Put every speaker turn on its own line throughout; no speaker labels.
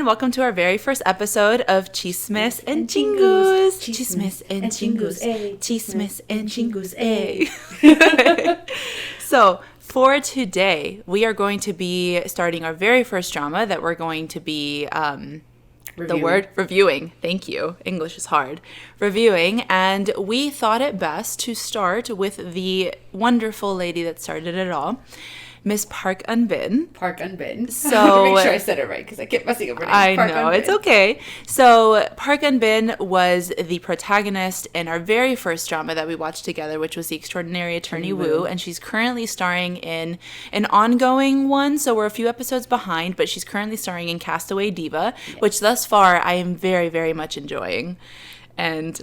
welcome to our very first episode of Chismes Chingus. Chismes Chingus. Chismes Chingus. So, for today, we are going to be starting our very first drama that we're going to be reviewing. Thank you. English is hard. Reviewing. And we thought it best to start with the wonderful lady that started it all, Miss Park Eunbin.
Park Eunbin.
So
make sure I said it right because I kept messing up her name.
I know, it's okay. So Park Eunbin was the protagonist in our very first drama that we watched together, which was The Extraordinary Attorney Woo, and she's currently starring in an ongoing one, so we're a few episodes behind, but she's currently starring in Cast Away Diva, which thus far I am very, very much enjoying. And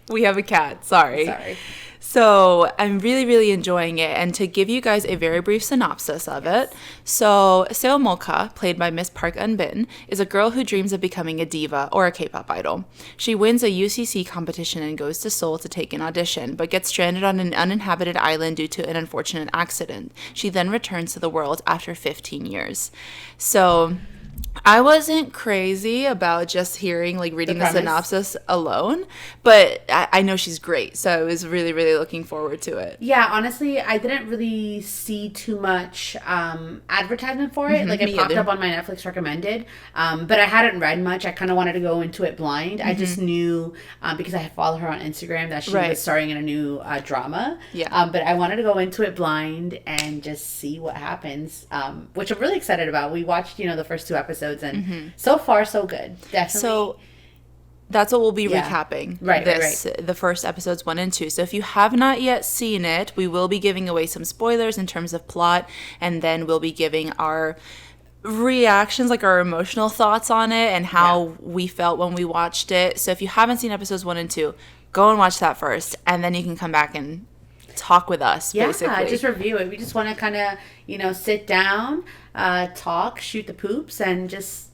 we have a cat, sorry. So I'm really, really enjoying it. And to give you guys a very brief synopsis of it. So Seo Mocha, played by Miss Park Eunbin, is a girl who dreams of becoming a diva or a K-pop idol. She wins a UCC competition and goes to Seoul to take an audition, but gets stranded on an uninhabited island due to an unfortunate accident. She then returns to the world after 15 years. So I wasn't crazy about just hearing, reading the synopsis alone, but I know she's great, so I was really, really looking forward to it.
Yeah, honestly, I didn't really see too much advertisement for it. It popped up on my Netflix recommended, but I hadn't read much. I kind of wanted to go into it blind. I just knew, because I follow her on Instagram, that she was starring in a new drama.
Yeah.
But I wanted to go into it blind and just see what happens, which I'm really excited about. We watched, the first 2 episodes. And so far, so good. Definitely.
So that's what we'll be recapping.
Right.
The first episodes 1 and 2. So if you have not yet seen it, we will be giving away some spoilers in terms of plot, and then we'll be giving our reactions, our emotional thoughts on it and how we felt when we watched it. So if you haven't seen episodes 1 and 2, go and watch that first, and then you can come back and talk with us, basically.
Yeah, just review it. We just want to kind of, sit down, talk, shoot the poops, and just,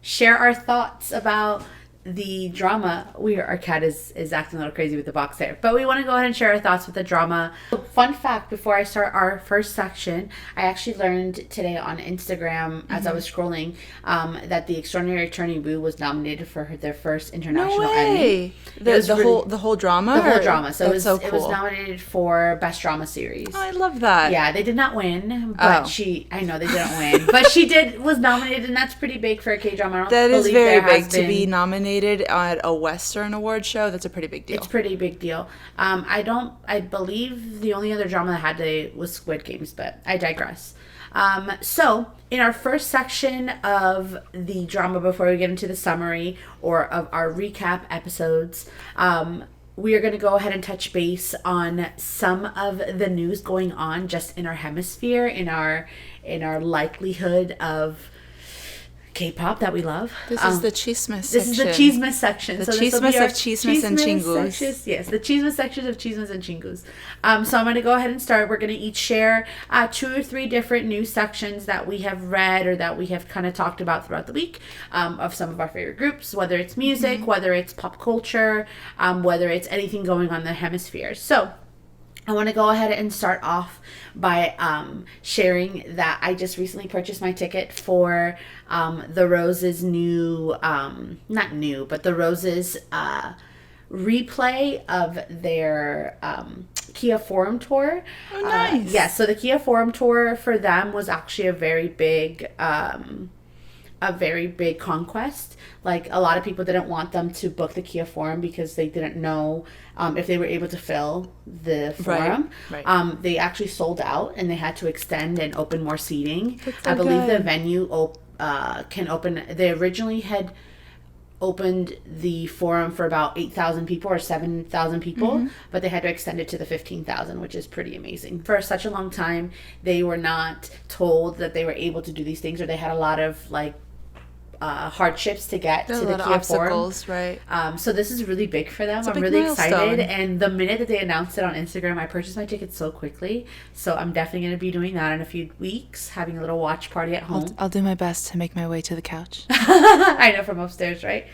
share our thoughts about the drama. Our cat is acting a little crazy with the box there. But we want to go ahead and share our thoughts with the drama. Fun fact, before I start our first section, I actually learned today on Instagram as I was scrolling that The Extraordinary Attorney Woo was nominated for their first international Emmy.
The whole drama?
The whole drama. So,
so cool.
It was nominated for Best Drama Series.
Oh, I love that.
Yeah, they did not win, but I know they didn't win, but she was nominated, and that's pretty big for a K-drama.
That is very big to be nominated at a Western award show. That's a pretty big deal.
It's a pretty big deal. I believe the only other drama that had it was Squid Games, but I digress. So in our first section of the drama, before we get into the summary or of our recap episodes, we are going to go ahead and touch base on some of the news going on just in our hemisphere, in our likelihood of K-pop that we love.
This is the Chismes section.
This is the Chismes section.
The Chismes of Chismes and Chingus.
Yes, the Chismes section of Chismes and Chingus. So I'm going to go ahead and start. We're going to each share 2 or 3 different news sections that we have read or that we have kind of talked about throughout the week of some of our favorite groups, whether it's music, whether it's pop culture, whether it's anything going on in the hemisphere. So I want to go ahead and start off by sharing that I just recently purchased my ticket for the Rose's new, not new, but the Rose's replay of their Kia Forum tour.
Oh, nice.
Yeah, so the Kia Forum tour for them was actually a very big conquest. A lot of people didn't want them to book the Kia Forum because they didn't know if they were able to fill the forum.
Right.
They actually sold out, and they had to extend and open more seating.
That's so
I believe
good.
the venue can open. They originally had opened the forum for about 8,000 people or 7,000 people, but they had to extend it to the 15,000, which is pretty amazing. For such a long time, they were not told that they were able to do these things, or they had a lot of hardships to get to the
lot of
Kia
obstacles,
Forum.
right?
So this is really big for them.
It's a
I'm
big
really
milestone.
excited. And the minute that they announced it on Instagram, I purchased my tickets so quickly. So I'm definitely going to be doing that in a few weeks, having a little watch party at home.
I'll do my best to make my way to the couch.
I know, from upstairs, right?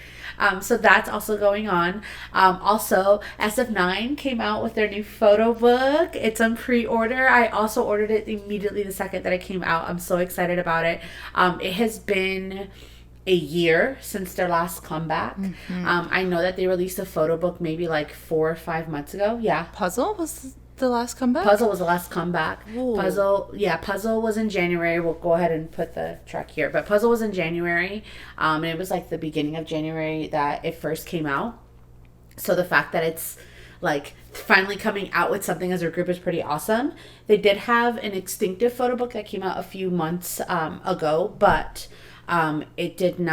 So that's also going on. Also, SF9 came out with their new photo book. It's on pre-order. I also ordered it immediately the second that it came out. I'm so excited about it. It has been a year since their last comeback. I know that they released a photo book maybe like 4 or 5 months ago. Yeah.
Puzzle was the last comeback?
Puzzle was the last comeback.
Ooh.
Puzzle was in January. We'll go ahead and put the track here. But Puzzle was in January. And it was like the beginning of January that it first came out. So the fact that it's like finally coming out with something as a group is pretty awesome. They did have an Extinctive photo book that came out a few months ago, but it didn't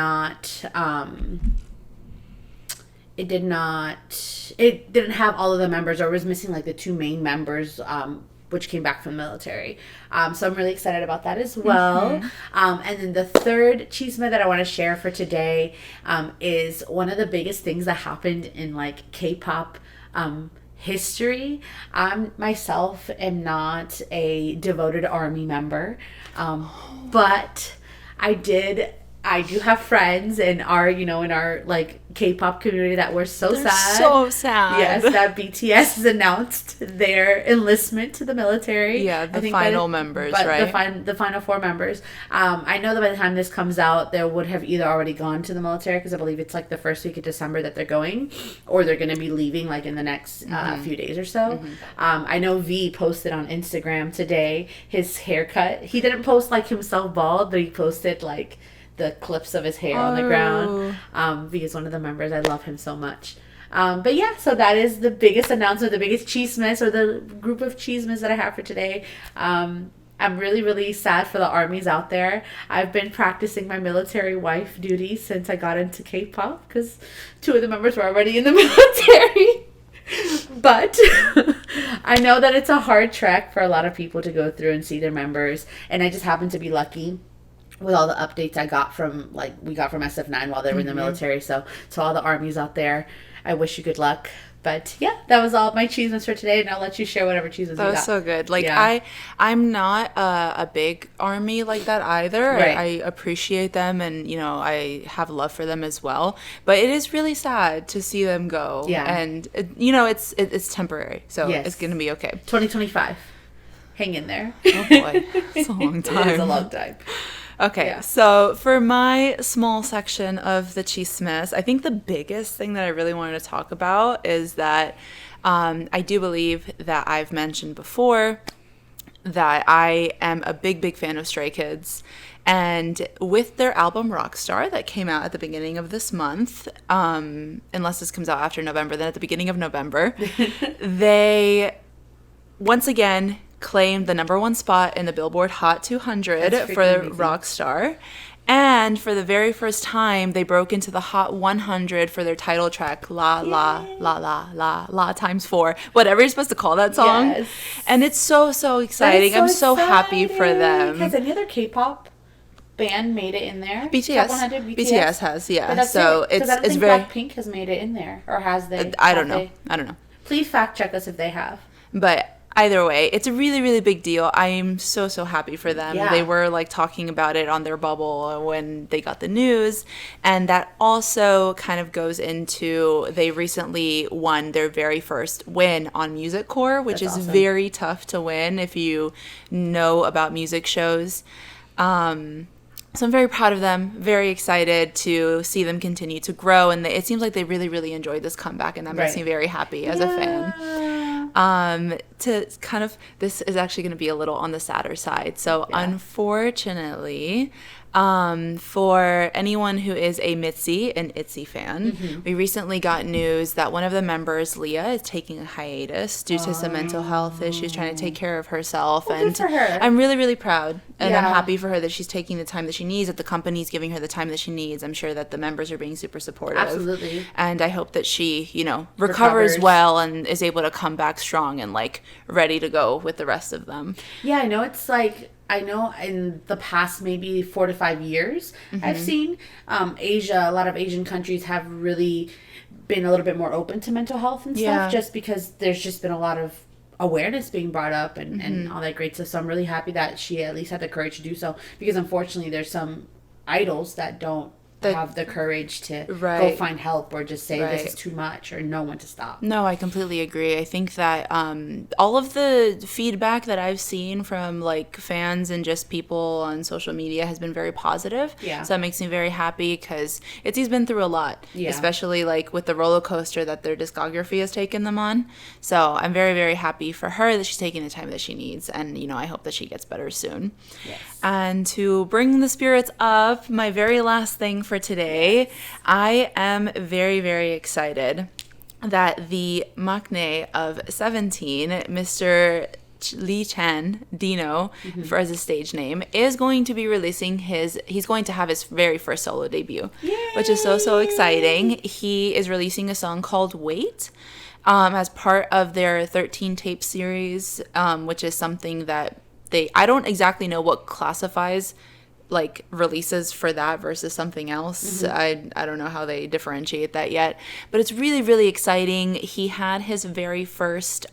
have all of the members, or it was missing like the 2 main members, which came back from the military. So I'm really excited about that as well. And then the third chisme that I want to share for today is one of the biggest things that happened in like K-pop history. I myself am not a devoted ARMY member, but I do have friends in our like K-pop community that were
They're
sad.
so sad.
Yes, that BTS has announced their enlistment to the military.
Yeah, the final members, right?
The final 4 members. I know that by the time this comes out, they would have either already gone to the military, because I believe it's like the first week of December that they're going, or they're going to be leaving like in the next few days or so. I know V posted on Instagram today his haircut. He didn't post like himself bald, but he posted like the clips of his hair on the ground. V is one of the members. I love him so much. But yeah, so that is the biggest announcement, the biggest chismes, or the group of chismes that I have for today. I'm really, really sad for the armies out there. I've been practicing my military wife duty since I got into K-pop, because 2 of the members were already in the military. But I know that it's a hard trek for a lot of people to go through and see their members, and I just happen to be lucky with all the updates we got from SF9 while they were in the military. So to all the armies out there, I wish you good luck. But yeah, that was all my chismes for today, and I'll let you share whatever chismes you got.
That was so good. Like, yeah. I'm not a big ARMY like that either.
Right.
I appreciate them, and I have love for them as well. But it is really sad to see them go.
Yeah.
And it's temporary, so
yes.
It's gonna be okay.
2025. Hang in there.
Oh boy, it's a long time.
It is a long time.
Okay,
Yeah.
So for my small section of the chismes, I think the biggest thing that I really wanted to talk about is that I do believe that I've mentioned before that I am a big, big fan of Stray Kids. And with their album Rockstar that came out at the beginning of this month, unless this comes out after November, then at the beginning of November, they once again claimed the #1 spot in the Billboard Hot 200 for Rockstar. And for the very first time, they broke into the Hot 100 for their title track, La La La La La La times 4, whatever you're supposed to call that song.
Yes.
And it's so, so exciting. I'm so happy for them.
Has any other K-pop band made it in there?
BTS.
Top 100 BTS?
BTS has, yeah.
But that's
so
it. 'Cause I don't
it's
think
very.
Blackpink has made it in there, or has they?
I don't know.
Please fact check us if they have.
But either way, it's a really, really big deal. I am so, so happy for them.
Yeah.
They were like talking about it on their bubble when they got the news. And that also kind of goes into they recently won their very first win on Music Core, which
That's
is
awesome.
very tough to win if you know about music shows. So I'm very proud of them, very excited to see them continue to grow. And it seems like they really, really enjoyed this comeback. And that makes me very happy as a fan. To kind of, this is actually going to be a little on the sadder side. So unfortunately, for anyone who is a Mitzi and ITZY fan, we recently got news that one of the members, Leah, is taking a hiatus due to some mental health issues, trying to take care of herself.
Well,
and
good for her.
I'm really, really proud. And I'm
Yeah.
happy for her that she's taking the time that she needs, that the company's giving her the time that she needs. I'm sure that the members are being super supportive.
Absolutely.
And I hope that she, recovers well and is able to come back strong and like ready to go with the rest of them.
Yeah, I know it's like I know in the past maybe 4 to 5 years, I've seen a lot of Asian countries have really been a little bit more open to mental health and stuff, just because there's just been a lot of awareness being brought up and all that great stuff. So I'm really happy that she at least had the courage to do so, because unfortunately there's some idols that don't have the courage to go find help or just say this is too much or know when to stop.
No, I completely agree. I think that all of the feedback that I've seen from like fans and just people on social media has been very positive.
Yeah.
So that makes me very happy, because Itzy's been through a lot, especially like with the roller coaster that their discography has taken them on. So I'm very, very happy for her that she's taking the time that she needs, and I hope that she gets better soon.
Yes.
And to bring the spirits up, my very last thing for today, I am very, very excited that the maknae of 17, Mr. Lee Chen, Dino, for as a stage name, is going to be releasing he's going to have his very first solo debut. Yay! Which is so, so exciting. He is releasing a song called Wait, as part of their 13 tape series, which is something that I don't exactly know what classifies like releases for that versus something else. I don't know how they differentiate that yet, but it's really, really exciting. He had his very first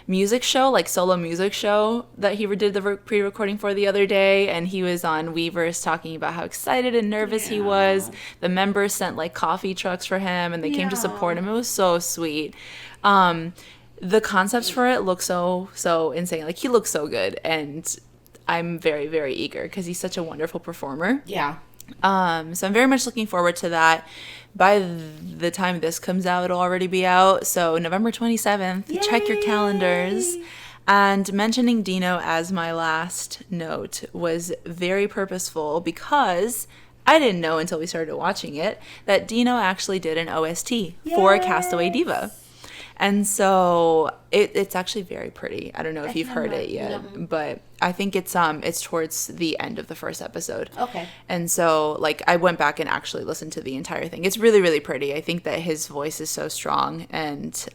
music show, like solo music show, that he did the pre-recording for the other day, and he was on Weverse talking about how excited and nervous he was. The members sent like coffee trucks for him, and they came to support him. It was so sweet. The concepts for it look so insane. Like, he looks so good, and I'm very, very eager because he's such a wonderful performer.
Yeah.
So I'm very much looking forward to that. By the time this comes out, it'll already be out. So November 27th, Yay! Check your calendars. And mentioning Dino as my last note was very purposeful, because I didn't know until we started watching it that Dino actually did an OST for Cast Away Diva. And so it's actually very pretty. I don't know if you've heard it yet, but I think it's towards the end of the first episode.
Okay.
And so like I went back and actually listened to the entire thing. It's really, really pretty. I think that his voice is so strong, and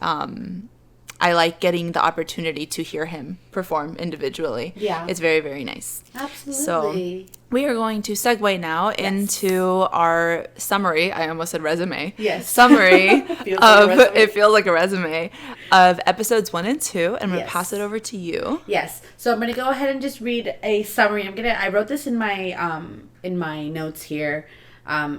I like getting the opportunity to hear him perform individually.
Yeah.
It's very, very nice.
Absolutely.
So we are going to segue now into our summary. I almost said resume.
Yes.
Summary
It
feels like a resume of episodes 1 and 2, and I'm going to pass it over to you.
Yes. So I'm going to go ahead and just read a summary. I wrote this in my notes here.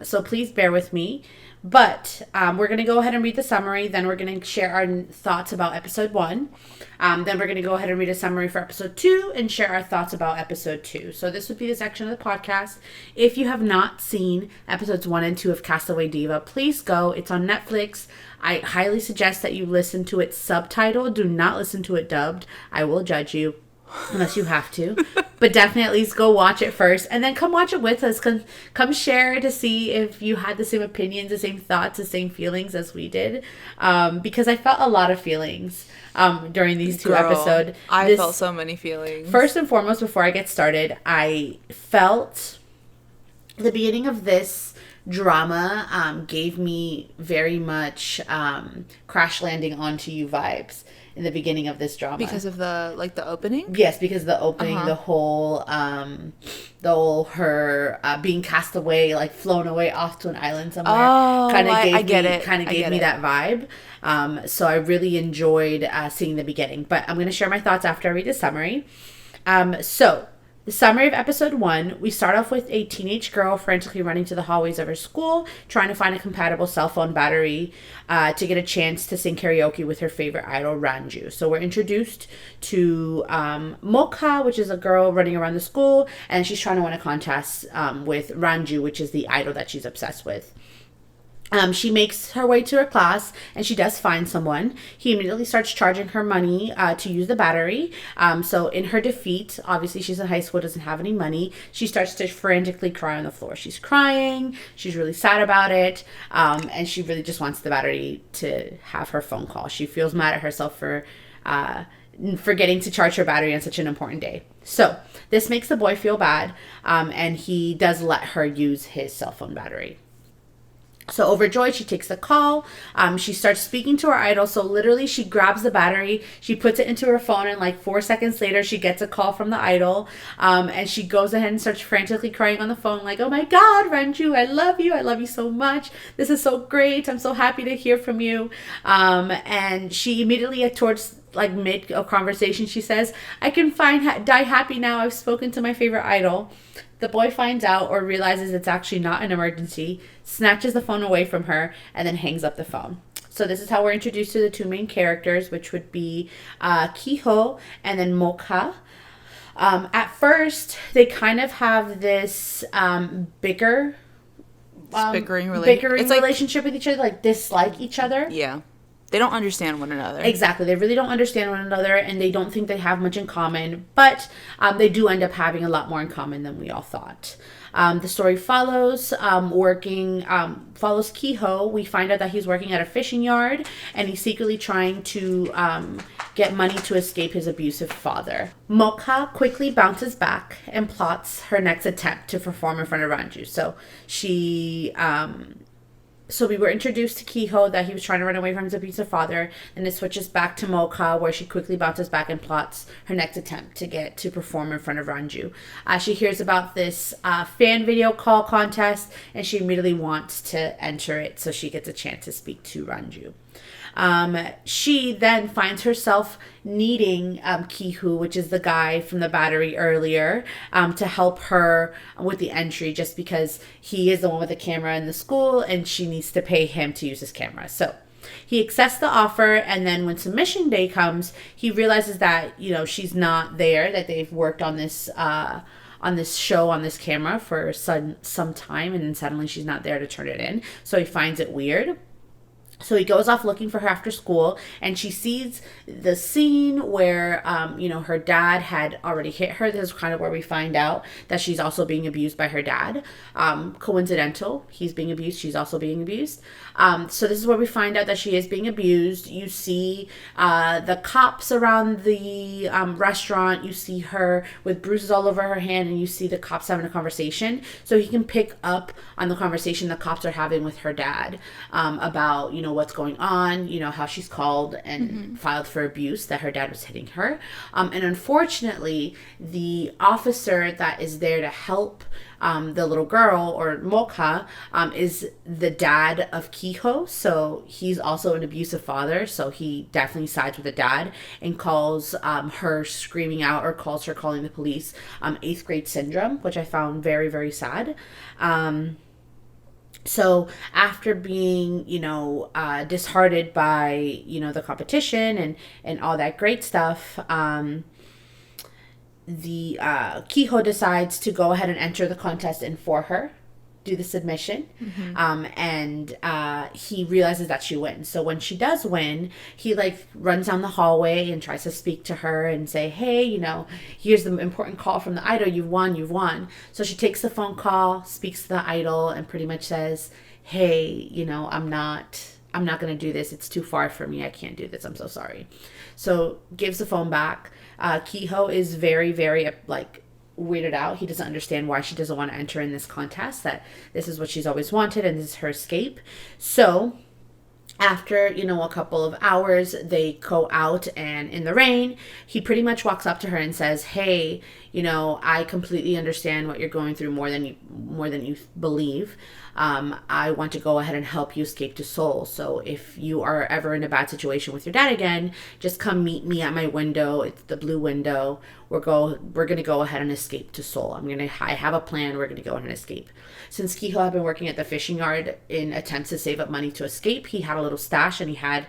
So please bear with me. But we're going to go ahead and read the summary. Then we're going to share our thoughts about episode 1. Then we're going to go ahead and read a summary for episode 2 and share our thoughts about episode 2. So this would be the section of the podcast. If you have not seen episodes 1 and 2 of Cast Away Diva, please go. It's on Netflix. I highly suggest that you listen to it subtitled. Do not listen to it dubbed. I will judge you. Unless you have to, but definitely at least go watch it first, and then come watch it with us. Come share to see if you had the same opinions, the same thoughts, the same feelings as we did, because I felt a lot of feelings during these two episodes.
I felt so many feelings. First
and foremost, before I get started, I felt the beginning of this drama gave me very much Crash Landing Onto You vibes in the beginning of this drama.
Because of the opening?
Yes, because of the opening, the whole her being cast away, like flown away off to an island somewhere.
Oh,
I get it. Kind of gave me that vibe. So I really enjoyed seeing the beginning. But I'm going to share my thoughts after I read the summary. So the summary of episode 1, we start off with a teenage girl frantically running to the hallways of her school, trying to find a compatible cell phone battery to get a chance to sing karaoke with her favorite idol, Ranju. So we're introduced to Mokha, which is a girl running around the school, and she's trying to win a contest with Ranju, which is the idol that she's obsessed with. She makes her way to her class, and she does find someone. He immediately starts charging her money to use the battery. So in her defeat, obviously she's in high school, doesn't have any money. She starts to frantically cry on the floor. She's crying. She's really sad about it. And she really just wants the battery to have her phone call. She feels mad at herself for forgetting to charge her battery on such an important day. So this makes the boy feel bad, and he does let her use his cell phone battery. So overjoyed, she takes the call. She starts speaking to her idol. So literally, she grabs the battery, she puts it into her phone, and like 4 seconds later, she gets a call from the idol. And she goes ahead and starts frantically crying on the phone, like, "Oh my God, Ranju, I love you. I love you so much. This is so great. I'm so happy to hear from you." And she immediately, towards like mid a conversation, she says, "I can die happy now. I've spoken to my favorite idol." The boy finds out or realizes it's actually not an emergency, snatches the phone away from her, and then hangs up the phone. So this is how we're introduced to the two main characters, which would be Kiho and then Mokha. At first, they kind of have this bickering relationship with each other, like dislike each other.
Yeah. They don't understand one another.
Exactly. They really don't understand one another, and they don't think they have much in common, but they do end up having a lot more in common than we all thought. The story follows Kiho. We find out that he's working at a fishing yard, and he's secretly trying to get money to escape his abusive father. Mokha quickly bounces back and plots her next attempt to perform in front of Ranju. So we were introduced to Kiho that he was trying to run away from his abusive father, and it switches back to Mokha, where she quickly bounces back and plots her next attempt to get to perform in front of Ranju. She hears about this fan video call contest, and she immediately wants to enter it so she gets a chance to speak to Ranju. She then finds herself needing Kihu, which is the guy from the battery earlier, to help her with the entry, just because he is the one with the camera in the school and she needs to pay him to use his camera. So he accepts the offer, and then when submission day comes, he realizes that, she's not there, that they've worked on this show, on this camera for some time, and then suddenly she's not there to turn it in. So he finds it weird. So he goes off looking for her after school, and she sees the scene where, her dad had already hit her. This is kind of where we find out that she's also being abused by her dad. Coincidental. He's being abused. She's also being abused. So this is where we find out that she is being abused. You see the cops around the restaurant. You see her with bruises all over her hand, and you see the cops having a conversation. So he can pick up on the conversation the cops are having with her dad about, what's going on, how she's called and filed for abuse, that her dad was hitting her. And unfortunately, the officer that is there to help the little girl, or Mokha, is the dad of Kiho. So he's also an abusive father. So he definitely sides with the dad and calls her screaming out, or calls her calling the police, 8th grade syndrome, which I found very, very sad. So after being, disheartened by, the competition and all that great stuff, the Kiho decides to go ahead and enter the contest in for her, do the submission, and he realizes that she wins. So when she does win, he runs down the hallway and tries to speak to her and say, "Hey, here's the important call from the idol. You've won." So she takes the phone call, speaks to the idol, and pretty much says, "Hey, I'm not going to do this. It's too far for me. I can't do this. I'm so sorry." So gives the phone back. Kiho is very, very weirded out. He doesn't understand why she doesn't want to enter in this contest, that this is what she's always wanted and this is her escape. So after, a couple of hours, they go out, and in the rain, he pretty much walks up to her and says, "Hey, I completely understand what you're going through more than you believe. I want to go ahead and help you escape to Seoul. So if you are ever in a bad situation with your dad again, just come meet me at my window. It's the blue window. We're going to go ahead and escape to Seoul. I have a plan. We're going to go ahead and escape." Since Kiho had been working at the fishing yard in attempts to save up money to escape, he had a little stash, and he had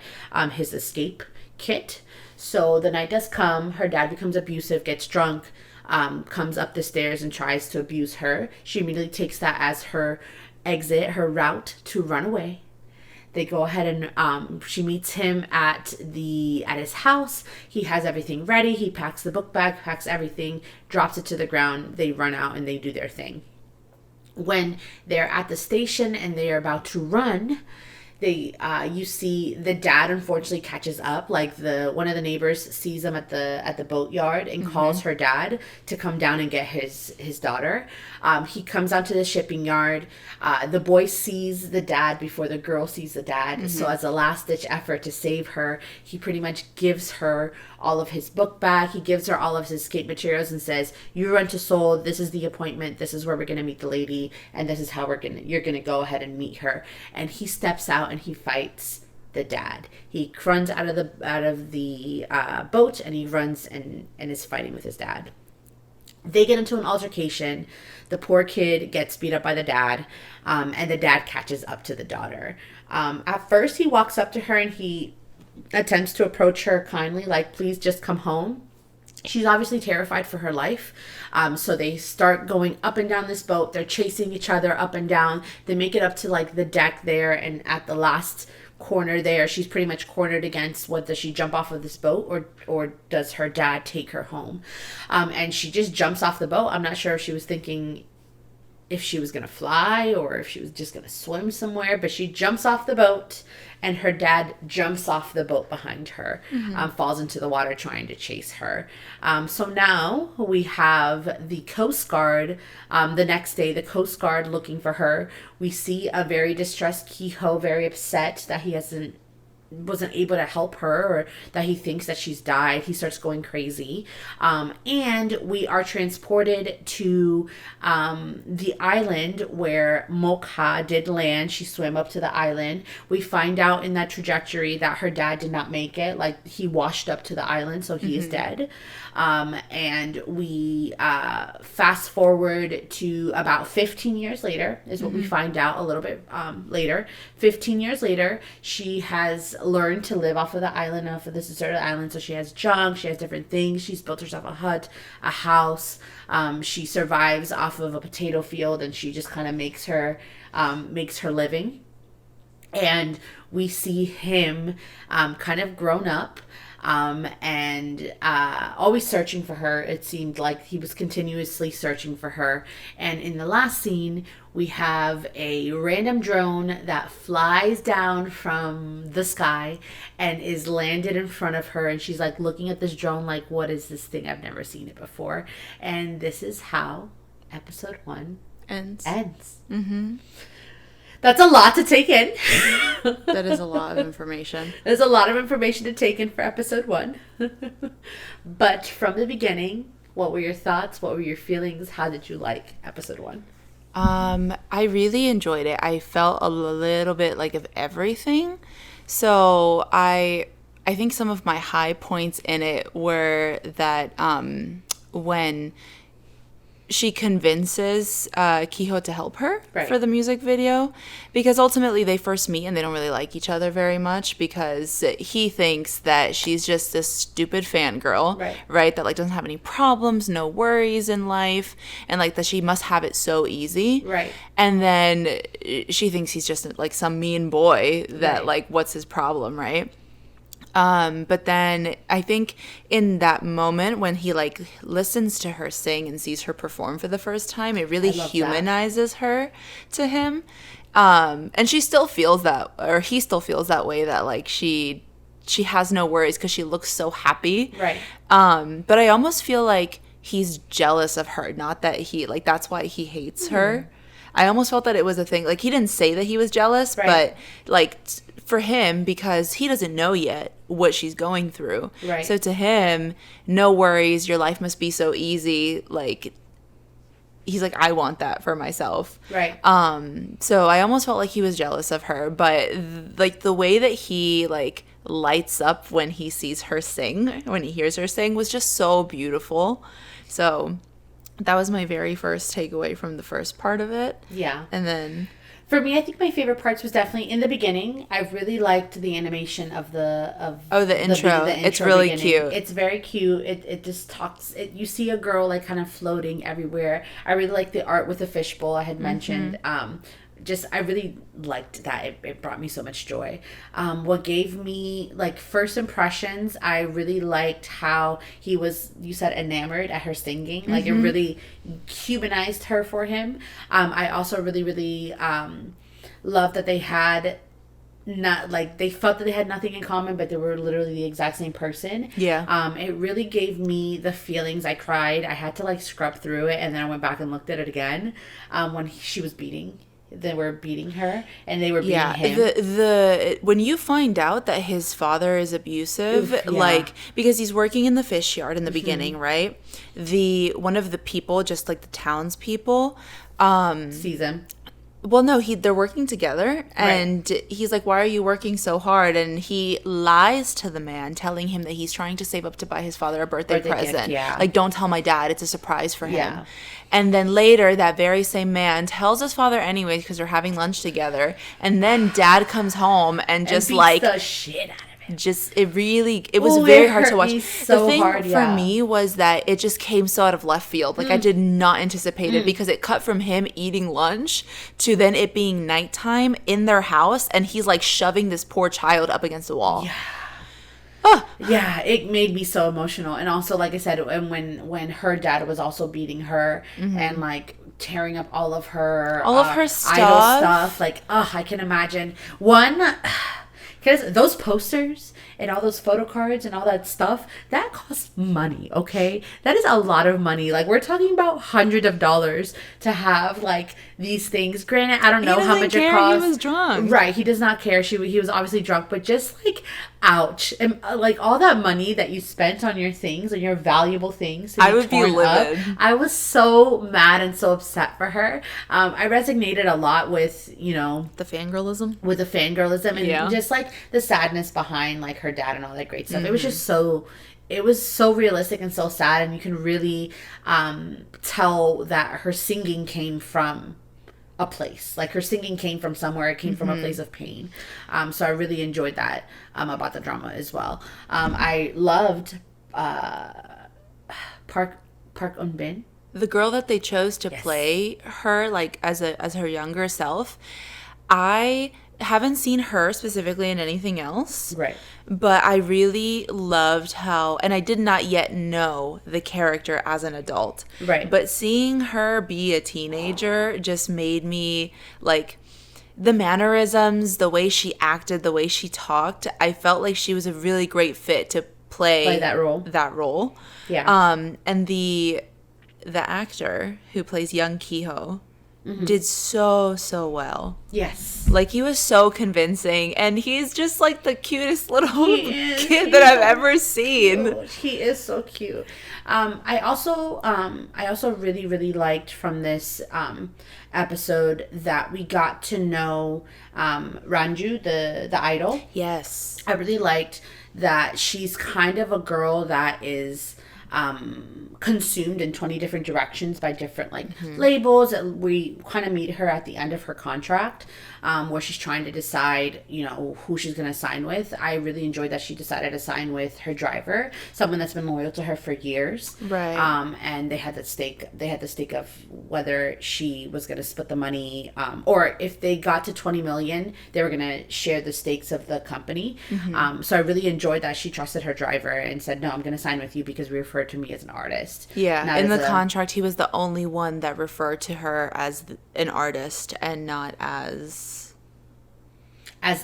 his escape kit. So the night does come. Her dad becomes abusive, gets drunk, comes up the stairs and tries to abuse her. She immediately takes that as her exit, her route to run away. They go ahead and she meets him at his house. He has everything ready. He packs the book bag, packs everything, drops it to the ground. They run out and they do their thing. When they're at the station and they are about to run, you see the dad unfortunately catches up. Like one of the neighbors sees him at the boatyard and calls her dad to come down and get his daughter. He comes out to the shipping yard. The boy sees the dad before the girl sees the dad. So as a last ditch effort to save her, he pretty much gives her all of his book back. He gives her all of his escape materials and says, "You run to Seoul. This is the appointment. This is where we're gonna meet the lady, and this is how you're gonna go ahead and meet her." And he steps out and he fights the dad. He runs out of the boat, and he runs and is fighting with his dad. They get into an altercation. The poor kid gets beat up by the dad, and the dad catches up to the daughter. At first, he walks up to her and he attempts to approach her kindly, like, "Please just come home." She's obviously terrified for her life. So they start going up and down this boat. They're chasing each other up and down. They make it up to like the deck there, and at the last corner there, she's pretty much cornered against, what, does she jump off of this boat or does her dad take her home? And she just jumps off the boat. I'm not sure if she was thinking if she was going to fly or if she was just going to swim somewhere, but she jumps off the boat and her dad jumps off the boat behind her, falls into the water trying to chase her. So now we have the Coast Guard. The next day, the Coast Guard looking for her. We see a very distressed Kiho, very upset that he wasn't able to help her, or that he thinks that she's died. He starts going crazy. And we are transported to the island where Mokha did land. She swam up to the island. We find out in that trajectory that her dad did not make it. Like, he washed up to the island, so he is dead. And we fast forward to about 15 years later is what we find out a little bit later. 15 years later, she has learned to live off of the island, off of this deserted island. So she has junk, she has different things. She's built herself a hut, a house. She survives off of a potato field, and she just kind of makes her living. And we see him kind of grown up. And always searching for her. It seemed like he was continuously searching for her. And in the last scene, we have a random drone that flies down from the sky and is landed in front of her. And she's like looking at this drone like, what is this thing? I've never seen it before. And this is how episode 1 ends. Mm-hmm. That's a lot to take in.
That is a lot of information.
There's a lot of information to take in for episode 1. But from the beginning, what were your thoughts? What were your feelings? How did you like episode 1?
I really enjoyed it. I felt a little bit like of everything. So I think some of my high points in it were that when she convinces Kiho to help her for the music video, because ultimately they first meet and they don't really like each other very much, because he thinks that she's just this stupid fangirl, right? That like doesn't have any problems, no worries in life, and like that she must have it so easy, right? And then she thinks he's just like some mean boy that like, what's his problem, right? But then I think in that moment when he like listens to her sing and sees her perform for the first time, it really humanizes her to him. And she still feels that, or he still feels that way, that like she has no worries because she looks so happy. Right. But I almost feel like he's jealous of her, not that he like, that's why he hates her. I almost felt that it was a thing. Like, he didn't say that he was jealous, but like for him, because he doesn't know yet what she's going through. Right. So to him, no worries, your life must be so easy. Like, he's like, I want that for myself. Right. So I almost felt like he was jealous of her, but like the way that he like lights up when he sees her sing, when he hears her sing, was just so beautiful. So that was my very first takeaway from the first part of it. Yeah. And then
for me, I think my favorite parts was definitely in the beginning. I really liked the animation of the
intro. It's really cute.
It's very cute. It just talks. You see a girl like kind of floating everywhere. I really like the art with the fishbowl I had mentioned. I really liked that. It brought me so much joy. What gave me like first impressions, I really liked how he was, you said, enamored at her singing. Like it really humanized her for him. I also really, really loved that they had not like they felt that they had nothing in common, but they were literally the exact same person.
Yeah.
It really gave me the feelings. I cried. I had to like scrub through it, and then I went back and looked at it again. When she was beating, they were beating her, and they were beating him.
The when you find out that his father is abusive, like because he's working in the fish yard in the beginning, right? One of the people, just like the townspeople,
sees him.
Well, no, they're working together, and he's like, "Why are you working so hard?" And he lies to the man, telling him that he's trying to save up to buy his father a birthday present.
Gift,
like, don't tell my dad; it's a surprise for him. And then later, that very same man tells his father anyway because they're having lunch together. And then dad comes home and just
beats
like
the shit out of him.
It was very hard to watch.
So
the thing
hard,
for me was that it just came so out of left field. Like I did not anticipate it because it cut from him eating lunch to then it being nighttime in their house, and he's like shoving this poor child up against the wall.
Yeah, it made me so emotional. And also, like I said, and when her dad was also beating her and like tearing up all of her
stuff,
idol stuff, like I can imagine because those posters and all those photo cards and all that stuff, that costs money, okay? That is a lot of money. Like, we're talking about hundreds of dollars to have, like, these things. Granted, I don't know how much it costs.
He was drunk.
Right, he does not care. He was obviously drunk, but just, like, ouch. And, like, all that money that you spent on your things, on your valuable things.
I would be livid.
I was so mad and so upset for her. I resonated a lot with, you know...
the fangirlism?
With the fangirlism and just, like, the sadness behind, like, her dad and all that great stuff. It was just so... It was so realistic and so sad, and you can really tell that her singing came from a place. Like, her singing came from somewhere. It came from a place of pain. So I really enjoyed that about the drama as well. I loved Park Eunbin.
The girl that they chose to play her, like, as her younger self. I haven't seen her specifically in anything else.
Right.
But I really loved how, and I did not yet know the character as an adult.
Right.
But seeing her be a teenager just made me, like, the mannerisms, the way she acted, the way she talked, I felt like she was a really great fit to play
that role.
Yeah. And the actor who plays young Kiho did so well.
Yes.
Like, he was so convincing, and he's just like the cutest little kid that I've ever seen.
Cute. He is so cute. I also really liked from this episode that we got to know Ranju, the idol.
Yes.
I really liked that she's kind of a girl that is consumed in 20 different directions by different labels. We kind of meet her at the end of her contract where she's trying to decide, you know, who she's going to sign with. I really enjoyed that she decided to sign with her driver, someone that's been loyal to her for years.
Right.
And they had the stake of whether she was going to split the money or if they got to 20 million, they were going to share the stakes of the company. So I really enjoyed that she trusted her driver and said, no, I'm going to sign with you because we refer to me as an artist.
Yeah, in the contract, he was the only one that referred to her as an artist and not as
an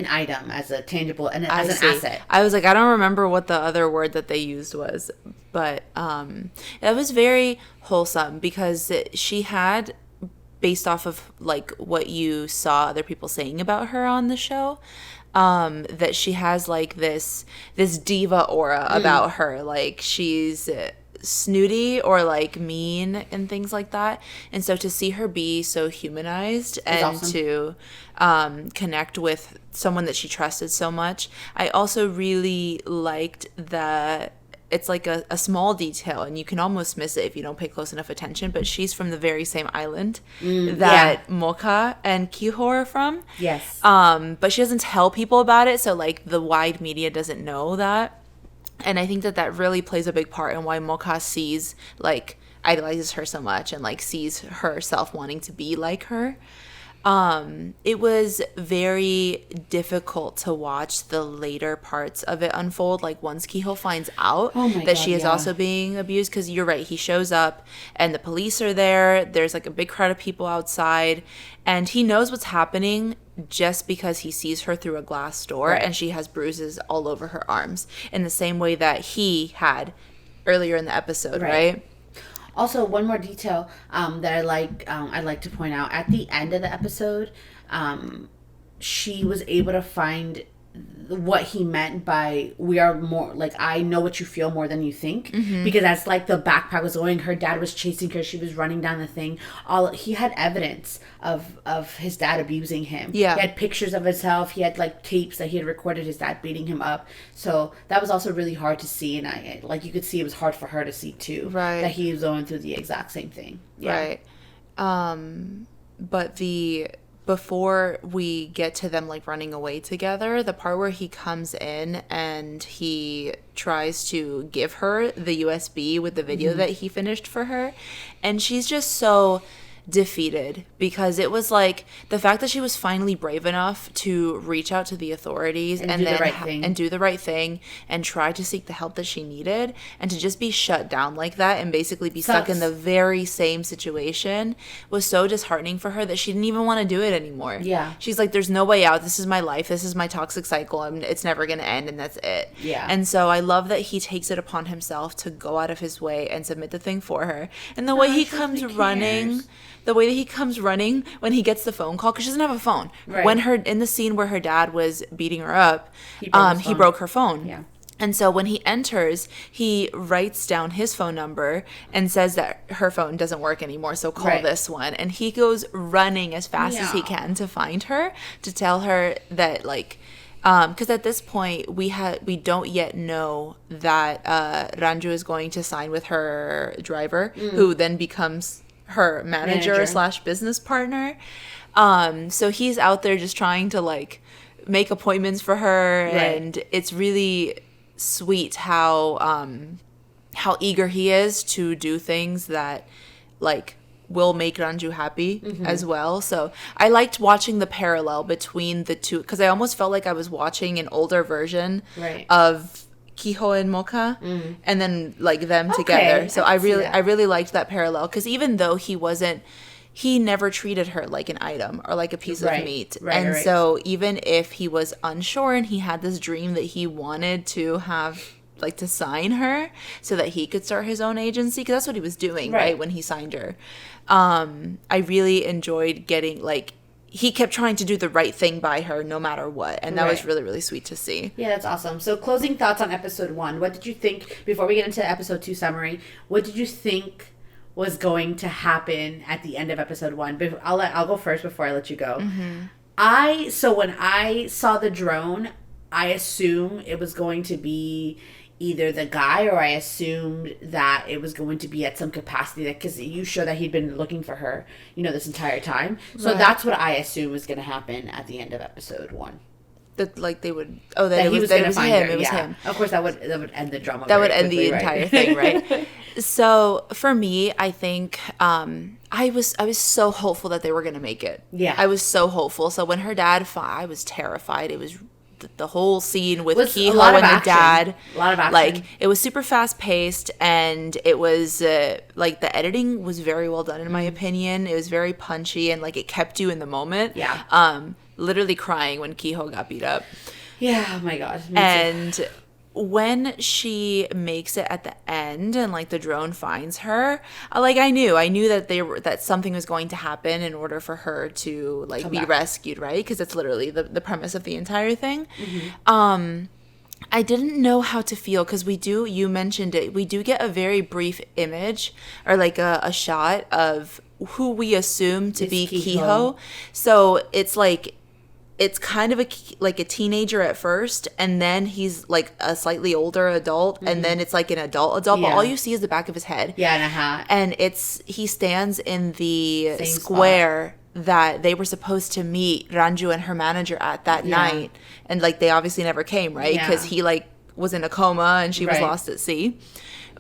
item, as a tangible, and as an asset.
I was like, I don't remember what the other word that they used was, but it was very wholesome because she had, based off of like what you saw other people saying about her on the show, that she has like this diva aura about her. Like, she's snooty or like mean and things like that. And so to see her be so humanized and awesome. To connect with someone that she trusted so much. I also really liked that it's like a small detail and you can almost miss it if you don't pay close enough attention, but she's from the very same island that Mocha and Kiho are from.
Yes.
But she doesn't tell people about it, so like the wide media doesn't know that. And I think that really plays a big part in why Mocha idolizes her so much and like sees herself wanting to be like her. It was very difficult to watch the later parts of it unfold. Like once Kiho finds out that she is also being abused, because you're right, he shows up and the police are there. There's like a big crowd of people outside, and he knows what's happening just because he sees her through a glass door, and she has bruises all over her arms in the same way that he had earlier in the episode, right?
Also, one more detail that I'd like to point out. At the end of the episode, she was able to find what he meant by "we are more like I know what you feel more than you think," because that's like the backpack was going. Her dad was chasing her. She was running down the thing. He had evidence of his dad abusing him. Yeah, he had pictures of himself. He had like tapes that he had recorded his dad beating him up. So that was also really hard to see, and I like you could see it was hard for her to see too. Right, that he was going through the exact same thing. Yeah.
Right, but before we get to them like running away together, the part where he comes in and he tries to give her the USB with the video that he finished for her, and she's just so defeated, because it was like the fact that she was finally brave enough to reach out to the authorities and do the right thing and try to seek the help that she needed, and to just be shut down like that and basically be stuck in the very same situation was so disheartening for her that she didn't even want to do it anymore. Yeah, she's like, there's no way out. This is my life. This is my toxic cycle, and it's never going to end, and that's it. Yeah. And so I love that he takes it upon himself to go out of his way and submit the thing for her, and the way he comes running. The way that he comes running when he gets the phone call, because she doesn't have a phone. Right. When in the scene where her dad was beating her up, he broke her phone. Yeah. And so when he enters, he writes down his phone number and says that her phone doesn't work anymore, so call this one. And he goes running as fast as he can to find her, to tell her that, like, because at this point we don't yet know that Ranju is going to sign with her driver, who then becomes her manager / business partner. So he's out there just trying to like make appointments for her, and it's really sweet how eager he is to do things that like will make Ranju happy as well. So I liked watching the parallel between the two, because I almost felt like I was watching an older version of Kiho and Mocha, and then like them together. So I really liked that parallel, because even though he never treated her like an item or like a piece of meat. So even if he was unsure and he had this dream that he wanted to have, like, to sign her so that he could start his own agency, because that's what he was doing right when he signed her, I really enjoyed getting, like, he kept trying to do the right thing by her no matter what. And that was really, really sweet to see. Yeah, that's awesome. So closing thoughts on episode 1. What did you think, before we get into episode 2 summary, what did you think was going to happen at the end of episode 1? I'll go first before I let you go. So when I saw the drone, I assumed it was going to be either the guy, or I assumed that it was going to be at some capacity, because you show that he'd been looking for her, this entire time. So that's what I assumed was going to happen at the end of episode 1. That like they would that he was going to find her. It was him. Of course, that would end the drama. That would end the entire thing, right? So for me, I think I was so hopeful that they were going to make it. Yeah, I was so hopeful. So when her dad I was terrified. It was the whole scene with Kiho and the dad. A lot of action. Like, it was super fast paced, and it was like the editing was very well done in my opinion. It was very punchy, and like it kept you in the moment. Yeah. Literally crying when Kiho got beat up. Yeah, oh my god. And when she makes it at the end and like the drone finds her, I knew that that something was going to happen in order for her to like be rescued, right? Because it's literally the premise of the entire thing. I didn't know how to feel, because you mentioned it, we do get a very brief image, or like a shot of who we assume to be Kiho. So it's kind of like a teenager at first, and then he's like a slightly older adult, and then it's like an adult, but all you see is the back of his head. Yeah, and a hat. And he stands in the square that they were supposed to meet Ranju and her manager at that night, and like they obviously never came, right? Because he like was in a coma and she was lost at sea.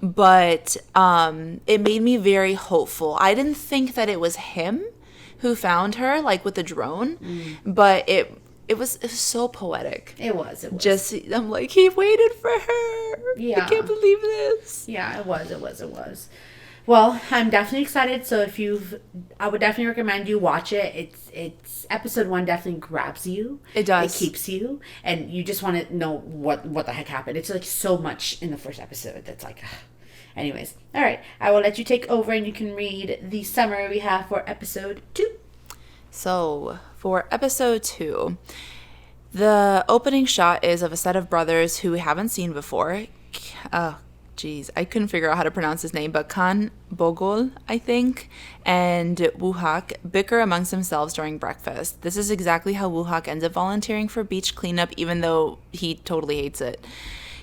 But it made me very hopeful. I didn't think that it was him, who found her, like with the drone, but it was so poetic.
It was.
Just, I'm like, he waited for her.
Yeah.
I can't believe this.
Yeah, it was. Well, I'm definitely excited. So I would definitely recommend you watch it. It's episode 1 definitely grabs you.
It does.
It keeps you, and you just want to know what the heck happened. It's like so much in the first episode that's like, anyways. All right, I will let you take over, and you can read the summary we have for episode 2.
So for episode 2, the opening shot is of a set of brothers who we haven't seen before. I couldn't figure out how to pronounce his name, but Kan Bogol, I think, and Wuhak bicker amongst themselves during breakfast. This is exactly how Wuhak ends up volunteering for beach cleanup, even though he totally hates it.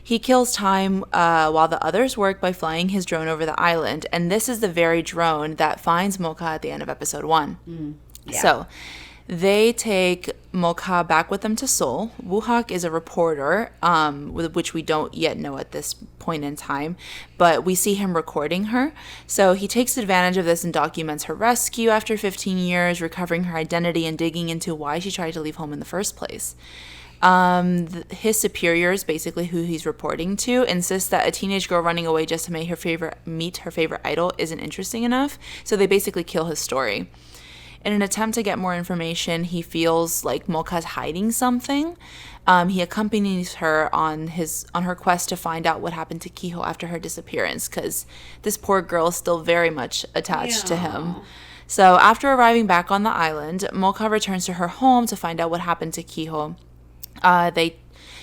He kills time while the others work by flying his drone over the island, and this is the very drone that finds Mocha at the end of episode 1.
Yeah.
So they take Mocha back with them to Seoul. Wuhak is a reporter, which we don't yet know at this point in time, but we see him recording her. So he takes advantage of this and documents her rescue after 15 years, recovering her identity and digging into why she tried to leave home in the first place. His superiors, basically who he's reporting to, insist that a teenage girl running away just to meet her favorite idol isn't interesting enough, so they basically kill his story. In an attempt to get more information, he feels like Mocha's hiding something. He accompanies her on her quest to find out what happened to Kiho after her disappearance, because this poor girl is still very much attached to him. So after arriving back on the island, Mocha returns to her home to find out what happened to Kiho.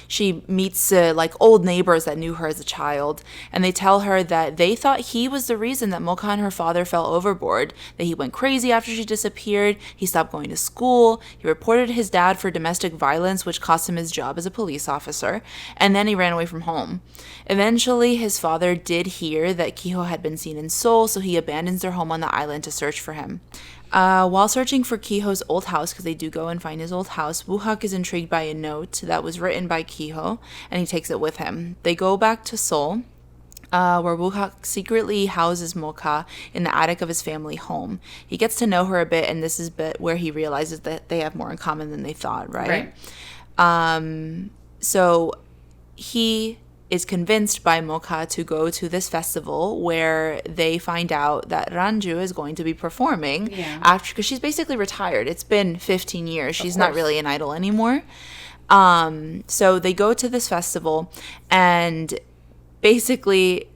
She meets old neighbors that knew her as a child, and they tell her that they thought he was the reason that Mocha and her father fell overboard, that he went crazy after she disappeared, he stopped going to school, he reported his dad for domestic violence, which cost him his job as a police officer, and then he ran away from home. Eventually, his father did hear that Kiho had been seen in Seoul, so he abandons their home on the island to search for him. While searching for Kiho's old house, because they do go and find his old house, Wuhak is intrigued by a note that was written by Kiho, and he takes it with him. They go back to Seoul, where Wuhak secretly houses Mocha in the attic of his family home. He gets to know her a bit, and this is where he realizes that they have more in common than they thought, right? So he is convinced by Mocha to go to this festival where they find out that Ranju is going to be performing because she's basically retired. It's been 15 years. She's not really an idol anymore. So they go to this festival, and basically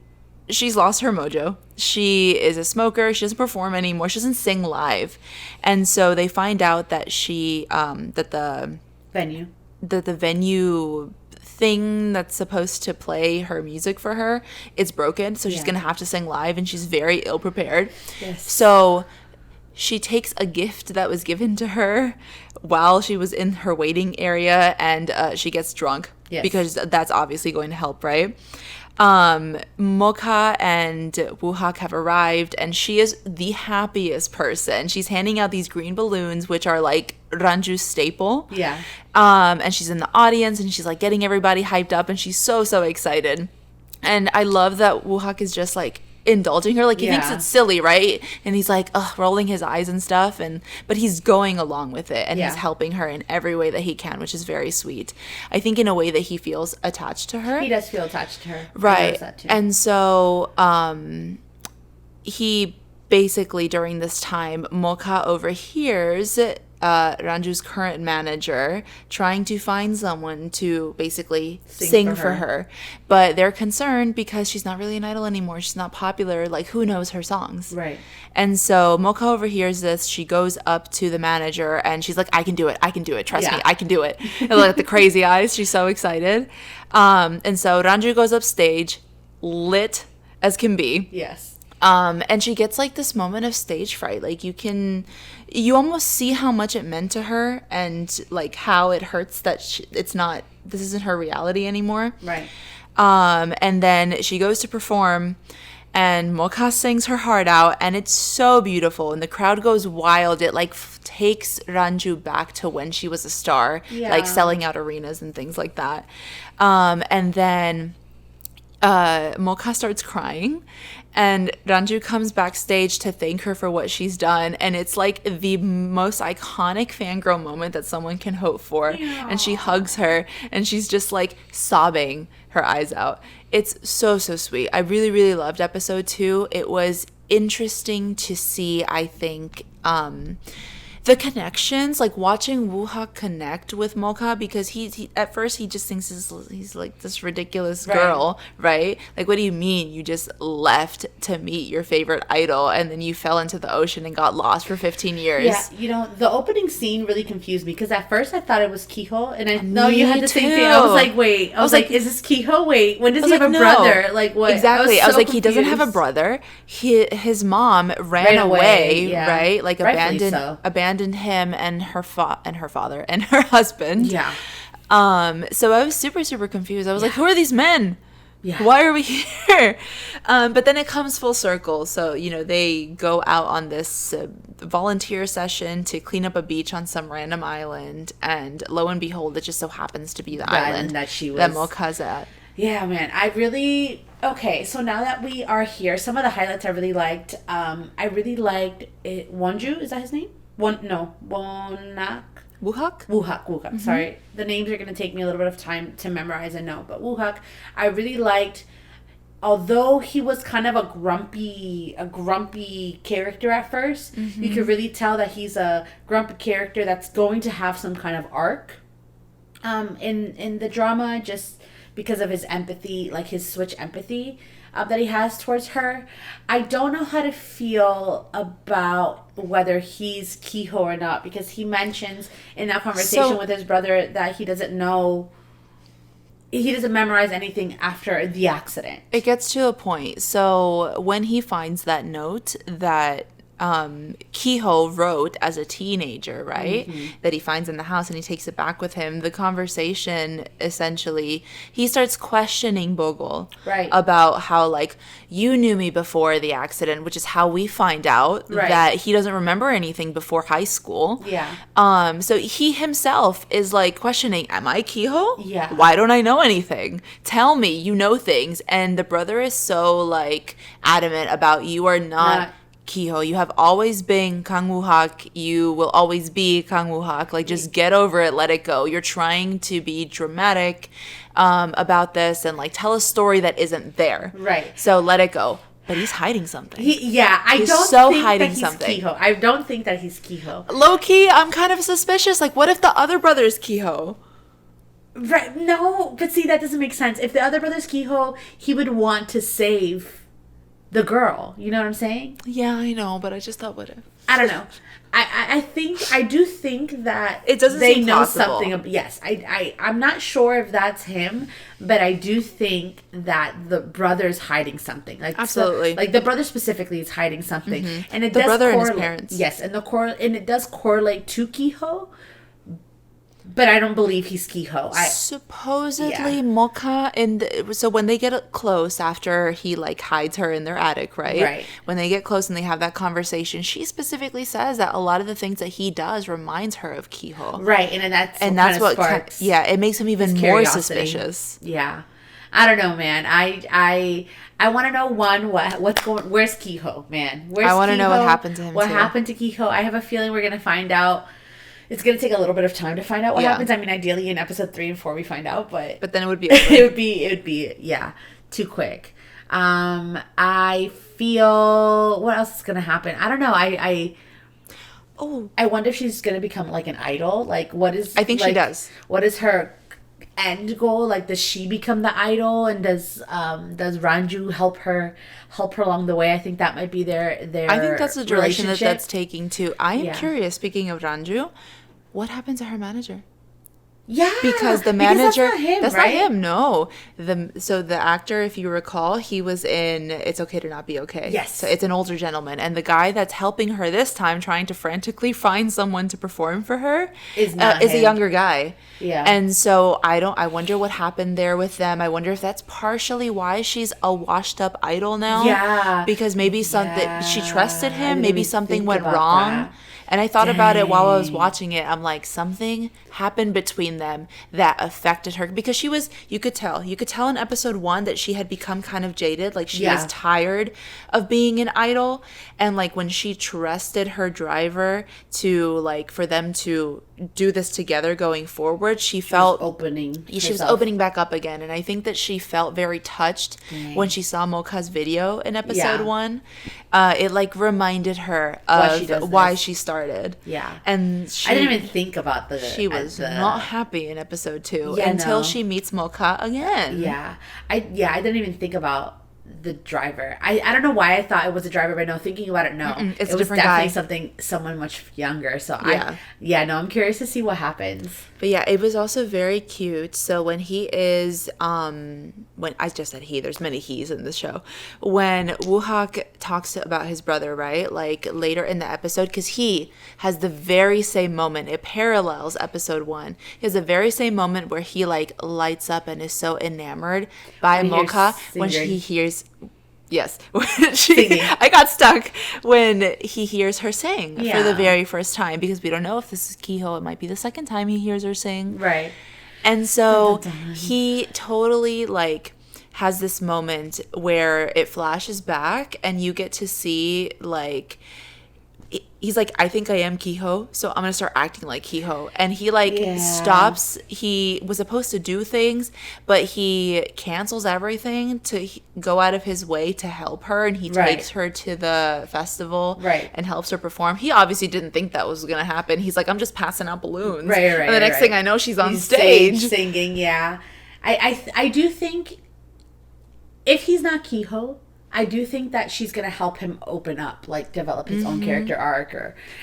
she's lost her mojo. She is a smoker. She doesn't perform anymore. She doesn't sing live. And so they find out that the venue thing that's supposed to play her music for her, it's broken, so she's gonna have to sing live, and she's very ill prepared. So she takes a gift that was given to her while she was in her waiting area, and she gets drunk because that's obviously going to help, right? Mocha and Wuhak have arrived, and she is the happiest person. She's handing out these green balloons, which are like Ranju's staple. And she's in the audience, and she's like getting everybody hyped up, and she's so excited. And I love that Wuhak is just like indulging her, like he thinks it's silly, right? And he's like rolling his eyes and stuff, but he's going along with it, and he's helping her in every way that he can, which is very sweet. I think in a way that he feels attached to her.
He does feel attached to her,
right? And so he basically, during this time, Mocha overhears Ranju's current manager trying to find someone to basically sing for her. But they're concerned because she's not really an idol anymore. She's not popular. Like, who knows her songs?
Right.
And so Mocha overhears this. She goes up to the manager, and she's like, I can do it. Trust me, I can do it. And like the crazy eyes. She's so excited. And so Ranju goes upstage, lit as can be. And she gets like this moment of stage fright. Like you almost see how much it meant to her, and like how it hurts that this isn't her reality anymore.
Right.
And then she goes to perform, and Mocha sings her heart out, and it's so beautiful, and the crowd goes wild. It like takes Ranju back to when she was a star, like selling out arenas and things like that. And then Mocha starts crying, and Ranju comes backstage to thank her for what she's done, and it's like the most iconic fangirl moment that someone can hope for.
Yeah.
And she hugs her, and she's just like sobbing her eyes out. It's so sweet. I really, really loved episode 2. It was interesting to see, I think, the connections, like watching Woo-ha connect with Mocha, because he at first he just thinks he's like this ridiculous girl, right? Like, what do you mean you just left to meet your favorite idol and then you fell into the ocean and got lost for 15 years?
Yeah, you know, the opening scene really confused me, because at first I thought it was Kiho, and I know you had the same thing. I was like, wait, I was like, is this Kiho? Wait, when does he have a brother? Like, what?
Exactly. I was like,
confused.
he doesn't have a brother. His mom ran away,
yeah.
right? Like abandoned him and her father and her husband.
Yeah.
So I was super confused. I was like, who are these men?
Yeah.
Why are we here? But then it comes full circle. So, you know, they go out on this volunteer session to clean up a beach on some random island, and lo and behold, it just so happens to be the island that Mocha's at.
Yeah, man. Okay, so now that we are here, some of the highlights I really liked. I really liked it. Wonju, is that his name? Wonak.
Woohak?
Woohak. Mm-hmm. Sorry. The names are going to take me a little bit of time to memorize and know. But Woohak, I really liked, although he was kind of a grumpy character at first, you could really tell that he's a grumpy character that's going to have some kind of arc in the drama, just because of his empathy, like his switch empathy that he has towards her. I don't know how to feel about whether he's Kiho or not, because he mentions in that conversation with his brother that he doesn't memorize anything after the accident.
It gets to a point. So when he finds that note that Kiho wrote as a teenager, right? That he finds in the house, and he takes it back with him. The conversation, essentially, he starts questioning Bogol about how, like, you knew me before the accident, which is how we find out that he doesn't remember anything before high school.
Yeah.
So he himself is like questioning, am I Kiho?
Yeah.
Why don't I know anything? Tell me, you know things. And the brother is so like adamant about, you are not Kiho, you have always been Kang Woo-hak, you will always be Kang Woo-hak, like, just get over it, let it go. You're trying to be dramatic about this and like tell a story that isn't there,
right?
So let it go. But he's hiding something.
I don't think that he's Kiho.
Low key, I'm kind of suspicious. Like, what if the other brother is Kiho?
Right? No, but see, that doesn't make sense. If the other brother's Kiho, he would want to save the girl. You know what I'm saying?
Yeah, I know, but I just thought, what if?
I don't know. I do think that
it doesn't
they
seem
know
possible.
something. Yes, I'm not sure if that's him, but I do think that the brother's hiding something. Like,
absolutely,
so, like the brother specifically is hiding something, and it
the
does
brother and his parents.
Yes, and it does correlate to Kiho. But I don't believe he's Kiho.
Supposedly, Mocha, so when they get close after he like hides her in their attic, right?
Right.
When they get close and they have that conversation, she specifically says that a lot of the things that he does reminds her of Kiho.
Right, and that's what sparks.
It makes him even more suspicious.
Yeah, I don't know, man. I want to know where's Kiho, man? I
want to know what happened to him.
What happened to Kiho? I have a feeling we're gonna find out. It's going to take a little bit of time to find out what happens. I mean, ideally in episode 3 and 4 we find out, but
then it would be
it would be too quick. I feel, what else is going to happen? I don't know. I wonder if she's going to become like an idol. Like, I think she does. What is her end goal? Like, does she become the idol, and does Ranju help her along the way? I think that might be their I think that's the direction that's taking too. I am curious, speaking of Ranju, what happened to her manager? Yeah,
because the manager,
that's not him,
no. The actor, if you recall, he was in It's Okay to Not Be Okay.
Yes.
So it's an older gentleman, and the guy that's helping her this time, trying to frantically find someone to perform for her, is a younger guy.
Yeah.
And so I wonder what happened there with them. I wonder if that's partially why she's a washed up idol now.
Yeah.
Because maybe something she trusted him, maybe something went wrong. And I thought about it while I was watching it. I'm like, something happened between them that affected her, because you could tell in episode 1 that she had become kind of jaded. Like, she was tired of being an idol. And like, when she trusted her driver to, like, for them to do this together going forward, she felt she was opening back up again. And I think that she felt very touched when she saw Mocha's video in episode 1. It like reminded her of why she started. And I
didn't even think about
she was not happy in episode 2 until she meets Mocha again.
I didn't even think about the driver. I don't know why I thought it was a driver, but no, thinking about it, no.
It's
it
a
was
different
definitely
guy.
someone much younger. So I'm curious to see what happens.
But yeah, it was also very cute. So when he is, when I just said he, there's many he's in this show. When Woohak talks about his brother, right? Like later in the episode, because he has the very same moment. It parallels episode 1. He has the very same moment where he like lights up and is so enamored by Mocha when he hears. Yes. I got stuck when he hears her sing for the very first time, because we don't know if this is Kiho. It might be the second time he hears her sing.
Right.
And so he totally like has this moment where it flashes back and you get to see like, he's like, I think I am Kiho, so I'm gonna start acting like Kiho. And he like stops. He was supposed to do things, but he cancels everything to go out of his way to help her, and he takes her to the festival and helps her perform. He obviously didn't think that was gonna happen. He's like, I'm just passing out balloons. And the next thing I know, she's on stage
singing. I do think if he's not Kiho, I do think that she's going to help him open up, like develop his own character arc.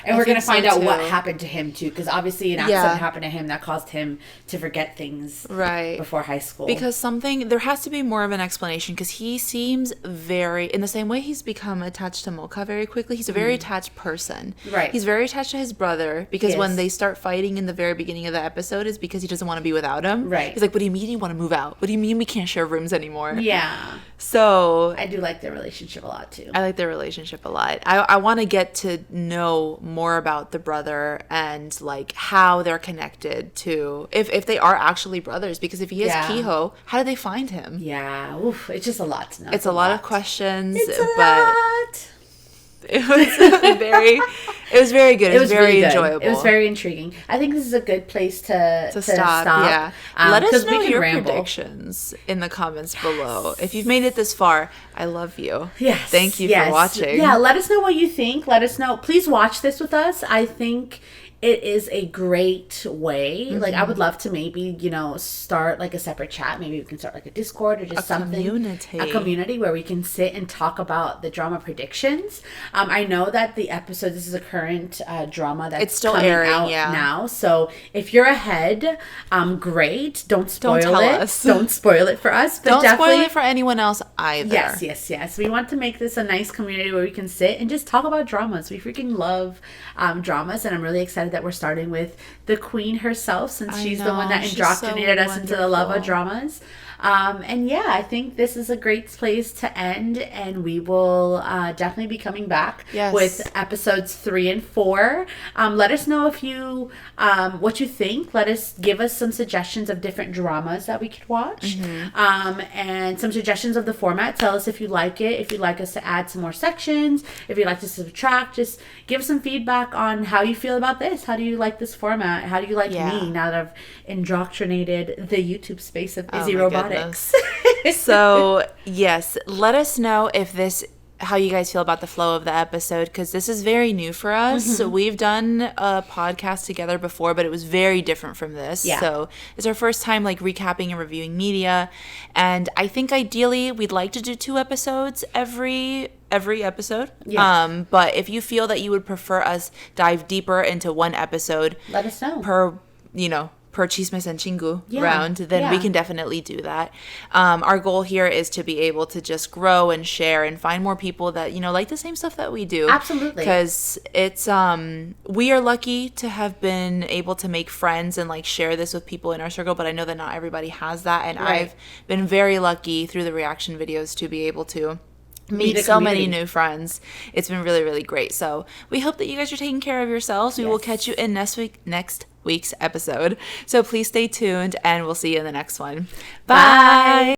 And we're going to find out what happened to him too. Because obviously an accident happened to him that caused him to forget things before high school.
Because there has to be more of an explanation, because he seems very, in the same way he's become attached to Mocha very quickly, he's a very attached person. He's very attached to his brother, because when they start fighting in the very beginning of the episode is because he doesn't want to be without him. He's like, what do you mean you want to move out? What do you mean we can't share rooms anymore? So
I do like their relationship a lot too.
I like their relationship a lot. I want to get to know more about the brother and like how they're connected to, if they are actually brothers, because if he is Kiho, how did they find him?
It's just a lot to know.
It's a lot of questions.
It's a lot.
It was very good. It was very
really
enjoyable.
It was very intriguing. I think this is a good place to stop.
Let us know your predictions in the comments below. If you've made it this far, I love you. Thank you for watching.
Let us know what you think. Let us know. Please watch this with us. I think it is a great way. Like, I would love to maybe, start like a separate chat. Maybe we can start like a Discord or just something. A community where we can sit and talk about the drama predictions. I know that this is a current drama that's
it's still
coming
airing
out now. So if you're ahead, great. Don't spoil it. Don't spoil it for us. But
don't spoil it for anyone else either.
Yes. We want to make this a nice community where we can sit and just talk about dramas. We freaking love dramas, and I'm really excited that we're starting with the queen herself, since she's the one that indoctrinated us into the love of dramas. I think this is a great place to end, and we will definitely be coming back with episodes 3 and 4. Let us know if you what you think. Give us some suggestions of different dramas that we could watch, and some suggestions of the format. Tell us if you like it, if you'd like us to add some more sections, if you'd like to subtract. Just give some feedback on how you feel about this. How do you like this format? How do you like me now that I've indoctrinated the YouTube space of Izzy Robotics?
So yes, let us know how you guys feel about the flow of the episode, because this is very new for us. So we've done a podcast together before, but it was very different from this. So it's our first time like recapping and reviewing media, and I think ideally we'd like to do 2 episodes every episode. But if you feel that you would prefer us dive deeper into one episode,
let us know
per Chismes Chingus round, then we can definitely do that. Our goal here is to be able to just grow and share and find more people that, like the same stuff that we do.
Absolutely.
Because it's, we are lucky to have been able to make friends and like share this with people in our circle, but I know that not everybody has that. And I've been very lucky through the reaction videos to be able to meet
a
so many
community.
new friends. It's been really, really great. So we hope that you guys are taking care of yourselves. We will catch you in next week's episode. So please stay tuned, and we'll see you in the next one. Bye.